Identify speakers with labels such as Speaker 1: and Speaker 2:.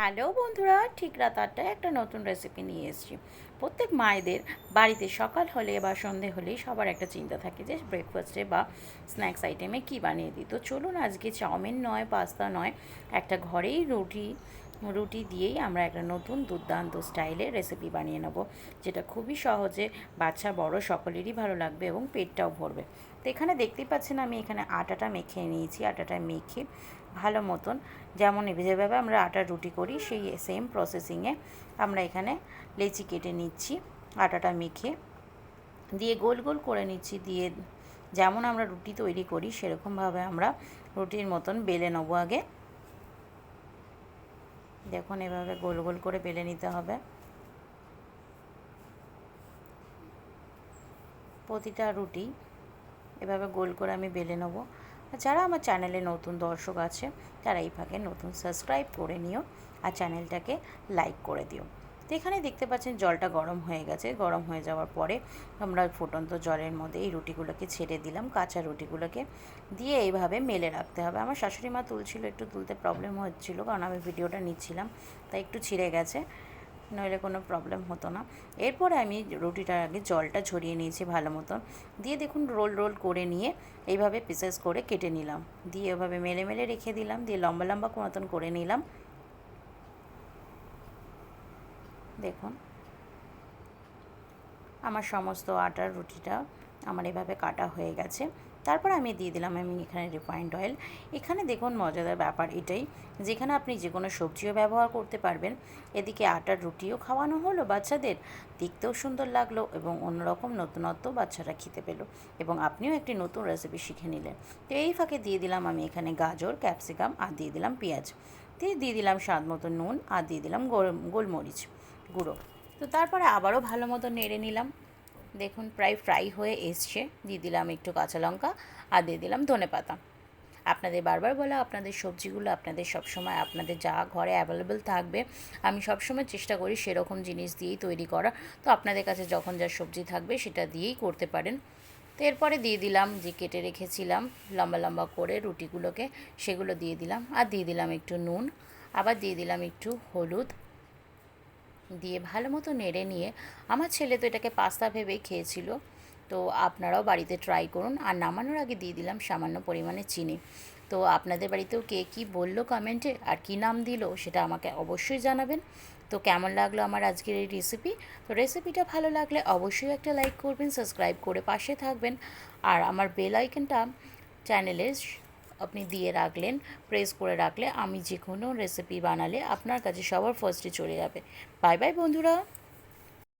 Speaker 1: Hello বন্ধুরা, ঠিক রাত 8টায় একটা নতুন রেসিপি নিয়ে এসেছি। প্রত্যেক মায়েদের বাড়িতে সকাল হলে বা সন্ধে হলেই সবার একটা চিন্তা থাকে যে ব্রেকফাস্টে বা স্ন্যাক্স আইটেমে কী বানিয়ে দিই। তো চলুন আজকে চাউমিন নয়, পাস্তা নয়, একটা ঘরেই রুটি দিয়েই আমরা একটা নতুন দুর্দান্ত স্টাইলের রেসিপি বানিয়ে নেব, যেটা খুবই সহজে বাচ্চা বড় সকলেরই ভালো লাগবে এবং পেটটাও ভরবে। তো এখানে দেখতেই পাচ্ছেন আমি এখানে আটাটা মেখে নিয়েছি। আটাটা মেখে ভালো মতন যেভাবে আমরা আটার রুটি করি সেই সেম প্রসেসিংয়ে আমরা এখানে লেচি কেটে নিচ্ছি। আটাটা মেখে দিয়ে গোল গোল করে নিচ্ছি, দিয়ে যেমন আমরা রুটি তৈরি করি সেরকমভাবে আমরা রুটির মতন বেলে নেবো। আগে দেখুন এভাবে গোল গোল করে বেলে নিতে হবে। প্রতিটা রুটি এভাবে গোল করে আমি বেলে নেবো। যারা আমার চ্যানেলে নতুন দর্শক আছে তারা এই ফাঁকে নতুন সাবস্ক্রাইব করে নিও আর চ্যানেলটাকে লাইক করে দিও। তো এখানে দেখতে পাচ্ছেন জলটা গরম হয়ে গেছে। গরম হয়ে যাওয়ার পরে আমরা ফুটন্ত জলের মধ্যে এই রুটিগুলোকে ছেড়ে দিলাম। কাঁচা রুটিগুলোকে দিয়ে এইভাবে মেলে রাখতে হবে। আমার শাশুড়ি মা তুলছিল, একটু তুলতে প্রবলেম হচ্ছিলো কারণ আমি ভিডিওটা নিচ্ছিলাম, তাই একটু ছিঁড়ে গেছে, নইলে কোনো প্রবলেম হতো না। এরপরে আমি রুটিটার আগে জলটা ঝরিয়ে নিয়েছি ভালো মতন, দিয়ে দেখুন রোল রোল করে নিয়ে এইভাবে পিসেস করে কেটে নিলাম, দিয়ে এভাবে মেলে মেলে রেখে দিলাম, দিয়ে লম্বা লম্বা মতন করে নিলাম। দেখুন আমার সমস্ত আটার রুটিটা আমার এভাবে কাটা হয়ে গেছে। তারপর আমি দিয়ে দিলাম এখানে রিফাইন্ড অয়েল। এখানে দেখুন মজাদার ব্যাপার এটাই, যেখানে আপনি যে কোনো সবজিও ব্যবহার করতে পারবেন। এদিকে আটার রুটিও খাওয়ানো হলো বাচ্চাদের, দেখতেও সুন্দর লাগলো এবং অন্যরকম নতুনত্ব বাচ্চারা খেতে পেলো এবং আপনিও একটি নতুন রেসিপি শিখে নিলেন। তো এই ফাঁকে দিয়ে দিলাম আমি এখানে গাজর, ক্যাপসিকাম আর দিয়ে দিলাম পেঁয়াজ, দিয়ে দিলাম স্বাদ মতো নুন আর দিয়ে দিলাম গোলমরিচ গুঁড়ো। তো তারপরে আবারও ভালো মতো নেড়ে নিলাম। দেখুন প্রায় ফ্রাই হয়ে এসছে। দিয়ে দিলাম একটু কাঁচা লঙ্কা আর দিয়ে দিলাম ধনেপাতা। আপনাদের বারবার বলা, আপনাদের সবজিগুলো আপনাদের সবসময় আপনাদের যা ঘরে অ্যাভেলেবেল থাকবে, আমি সবসময় চেষ্টা করি সেরকম জিনিস দিয়েই তৈরি করা। তো আপনাদের কাছে যখন যা সবজি থাকবে সেটা দিয়েই করতে পারেন। তো এরপরে দিয়ে দিলাম যে কেটে রেখেছিলাম লম্বা লম্বা করে রুটিগুলোকে, সেগুলো দিয়ে দিলাম আর দিয়ে দিলাম একটু নুন, আবার দিয়ে দিলাম একটু হলুদ, দিয়ে ভালো মতো নেড়ে নিয়ে, আমার ছেলে তো এটাকে পাস্তা ভেবেই খেয়েছিল, তো আপনারাও বাড়িতে ট্রাই করুন। আর নামানোর আগে দিয়ে দিলাম সামান্য পরিমাণে চিনি। তো আপনাদের বাড়িতেও কে কী বললো কমেন্টে আর কী নাম দিল সেটা আমাকে অবশ্যই জানাবেন। তো কেমন লাগলো আমার আজকের এই রেসিপি? তো রেসিপিটা ভালো লাগলে অবশ্যই একটা লাইক করবেন, সাবস্ক্রাইব করে পাশে থাকবেন আর আমার বেল আইকনটা চ্যানেলে আপনি দিয়ে রাখলেন, প্রেস করে রাখলে আমি যে কোনো রেসিপি বানালে আপনার কাছে সবার ফার্স্টে চলে যাবে। বাই বাই বন্ধুরা।